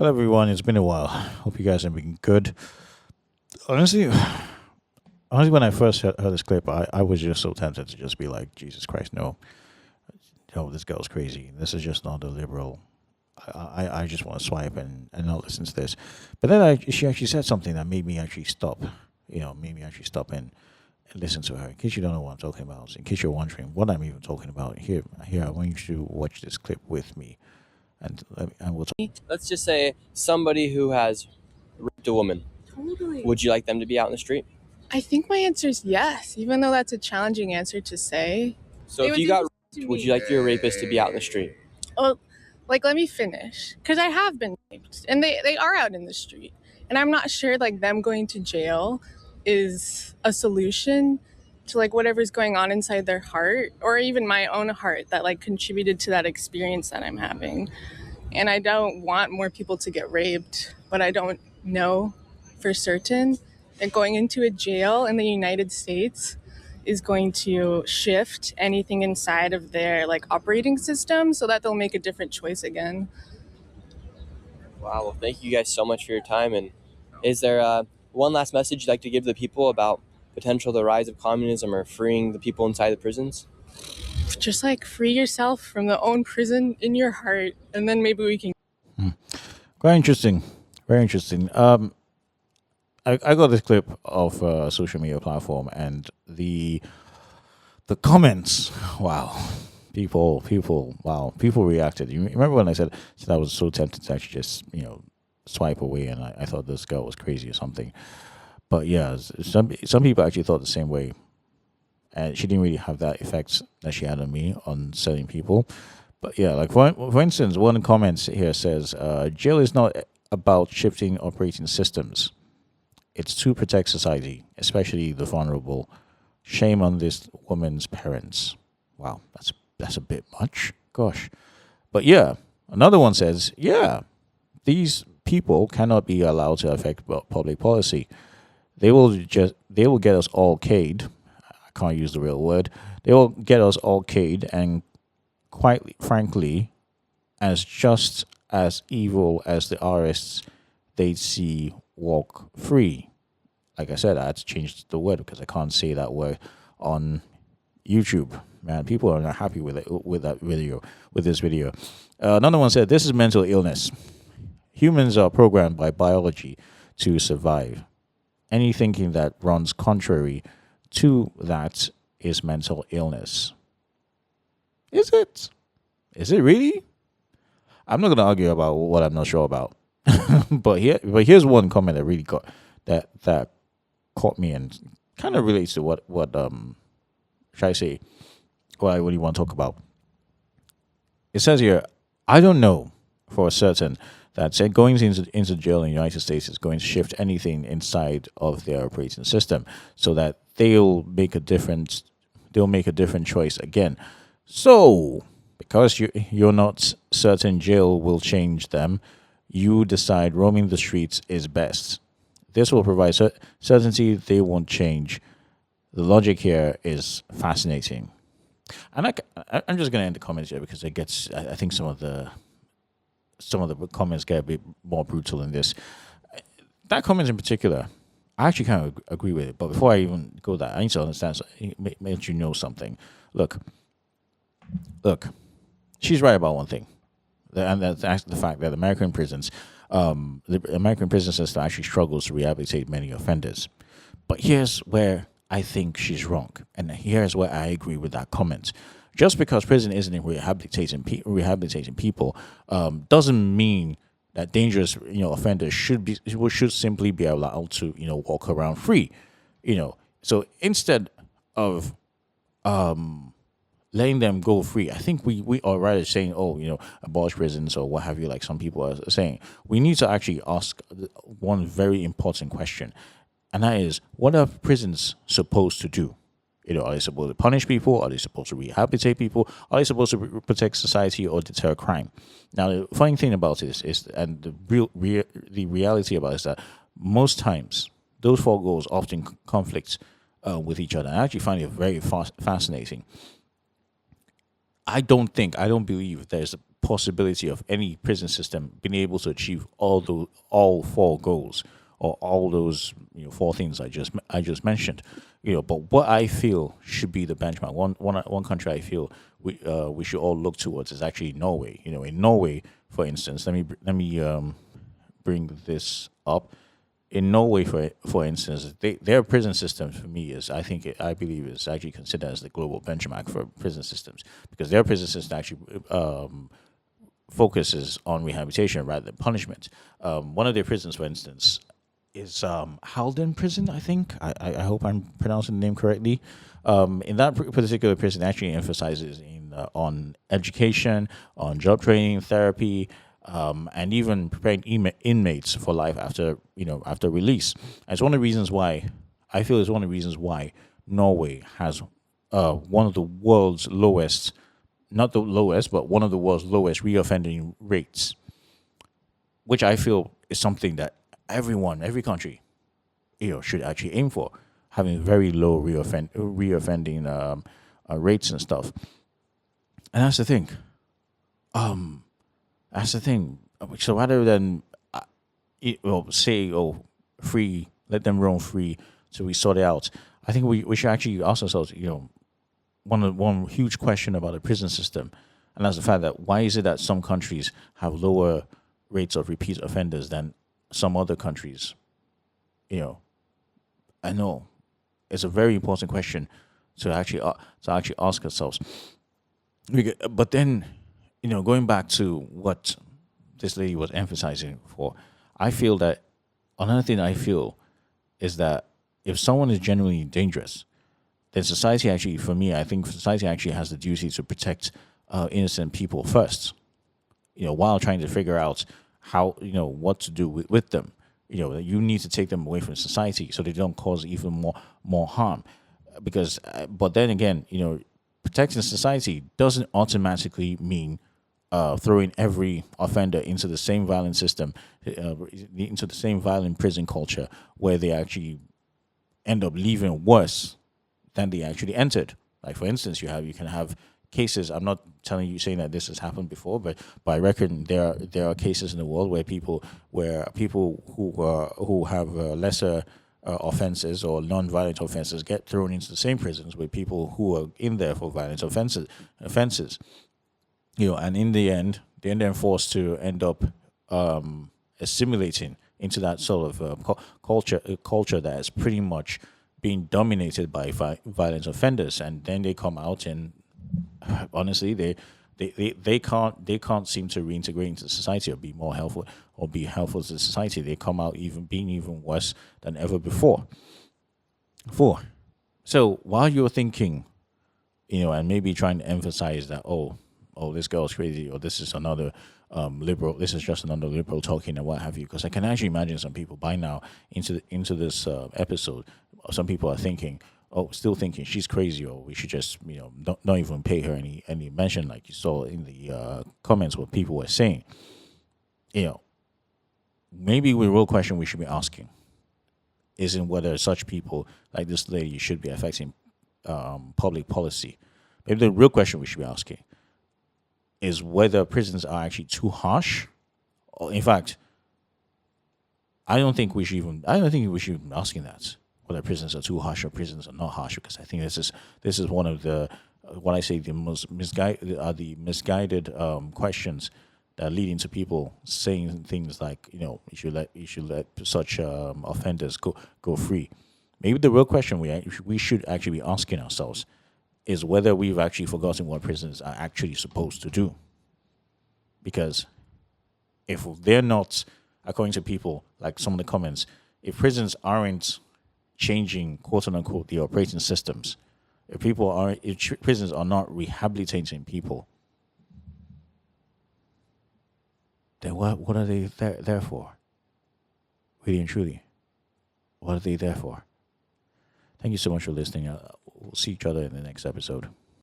Hello, everyone. It's been a while. Hope you guys have been good. Honestly, honestly, when I first heard this clip, I was just so tempted to just be like, Jesus Christ, no, no, this girl's crazy. This is just not a liberal. I just want to swipe and not listen to this. But then she actually said something that made me actually stop. Made me actually stop and listen to her. In case you don't know what I'm talking about, in case you're wondering what I'm even talking about, here I want you to watch this clip with me, and we'll talk. Let's just say somebody who has raped a woman. Totally. Would you like them to be out in the street? I think my answer is yes, even though that's a challenging answer to say. So if you got raped, would you like your rapist to be out in the street? Well, let me finish. Because I have been raped, and they are out in the street. And I'm not sure, them going to jail is a solution to, whatever's going on inside their heart, or even my own heart that, contributed to that experience that I'm having. And I don't want more people to get raped, but I don't know for certain that going into a jail in the United States is going to shift anything inside of their operating system so that they'll make a different choice again. Wow. Well, thank you guys so much for your time. And is there one last message you'd like to give the people about potential the rise of communism or freeing the people inside the prisons? Just free yourself from the own prison in your heart, and then maybe we can. Very interesting. Very interesting. I got this clip of a social media platform, and the comments. Wow, people reacted. You remember when I said I was so tempted to actually just swipe away, and I thought this girl was crazy or something. But yeah, some people actually thought the same way, and she didn't really have that effect that she had on me on certain people. But yeah, for instance, one comment here says, "Jail is not about shifting operating systems. It's to protect society, especially the vulnerable. Shame on this woman's parents." Wow, that's a bit much. Gosh. But yeah, another one says, "Yeah, these people cannot be allowed to affect public policy. They will get us all caged. I can't use the real word. They will get us all caged, and quite frankly, as just as evil as the artists they see walk free." Like I said, I had to change the word because I can't say that word on YouTube. Man, people are not happy with it, with this video. Another one said, "This is mental illness. Humans are programmed by biology to survive. Any thinking that runs contrary to that is mental illness." Is it? Is it really? I'm not going to argue about what I'm not sure about. but here's one comment that really that caught me and kind of relates to what should I say, what I really want to talk about. It says here, "I don't know for certain that going into jail in the United States is going to shift anything inside of their operating system, so that they'll make a different choice again. So because you're not certain jail will change them, you decide roaming the streets is best. This will provide certainty they won't change. The logic here is fascinating." And I'm just going to end the comments here because I think some of the comments get a bit more brutal than this. That comment in particular, I actually kind of agree with it. But before I even go that, I need to understand, make you know something. Look, she's right about one thing, and that's the fact that American prisons, the American prison system actually struggles to rehabilitate many offenders. But here's where I think she's wrong, and here's where I agree with that comment. Just because prison isn't rehabilitating people doesn't mean that dangerous offenders should simply be allowed to walk around free. So instead of letting them go free, I think we are rather saying, abolish prisons or what have you, like some people are saying. We need to actually ask one very important question, and that is, what are prisons supposed to do? Are they supposed to punish people? Are they supposed to rehabilitate people? Are they supposed to protect society or deter crime? Now, the funny thing about this is, and the reality about it is that most times those four goals often conflict with each other. I actually find it very fascinating. I don't believe there's possibility of any prison system being able to achieve all four goals, or all those four things I just mentioned. But what I feel should be the benchmark. One country I feel we should all look towards is actually Norway. In Norway, for instance, let me bring this up. In Norway, for instance, their prison system for me I believe is actually considered as the global benchmark for prison systems, because their prison system actually focuses on rehabilitation rather than punishment. One of their prisons, for instance, is Halden Prison. I think I hope I'm pronouncing the name correctly. In that particular prison, actually emphasizes on education, on job training, therapy, and even preparing inmates for life after release. And it's one of the reasons why I feel it's one of the reasons why Norway has one of the world's lowest, not the lowest, but one of the world's lowest reoffending rates, which I feel is something that every country, should actually aim for, having very low reoffending rates and stuff. And that's the thing. That's the thing. So rather than say, free, let them roam free, so we sort it out, I think we should actually ask ourselves, one huge question about the prison system, and that's the fact that why is it that some countries have lower rates of repeat offenders than some other countries? I know it's a very important question to actually ask ourselves. But then, going back to what this lady was emphasizing for, I feel that another thing I feel is that if someone is genuinely dangerous, then society actually, for me, I think society actually has the duty to protect innocent people first, while trying to figure out how, what to do with them. You need to take them away from society so they don't cause even more harm. Because, but then again, protecting society doesn't automatically mean throwing every offender into the same violent system, into the same violent prison culture, where they actually end up leaving worse than they actually entered. Like, for instance, you can have cases. I'm not saying that this has happened before, but by record, there are cases in the world where people who have lesser offenses or non-violent offenses get thrown into the same prisons with people who are in there for violent offenses. And in the end, they're then forced to end up assimilating into that sort of culture that is pretty much being dominated by violent offenders, and then they come out and honestly they can't seem to reintegrate into society or be more helpful or be helpful to society. They come out even worse than ever before. So while you're thinking, and maybe trying to emphasize that this girl's crazy, or this is another liberal, this is just another liberal talking and what have you, because I can actually imagine some people by now into this episode, some people are thinking, still thinking she's crazy, or we should just not even pay her any mention, like you saw in the comments what people were saying. Maybe the real question we should be asking isn't whether such people like this lady should be affecting public policy. Maybe the real question we should be asking is whether prisons are actually too harsh. Or in fact, I don't think we should be asking that, whether prisons are too harsh or prisons are not harsh, because I think this is one of the what I say the most misguided questions that lead into people saying things like you should let such offenders go free. Maybe the real question we should actually be asking ourselves is whether we've actually forgotten what prisons are actually supposed to do. Because if they're not, according to people, like some of the comments, if prisons aren't changing, quote unquote, the operating systems, if prisons are not rehabilitating people, then what are they there for? Really and truly, what are they there for? Thank you so much for listening. We'll see each other in the next episode.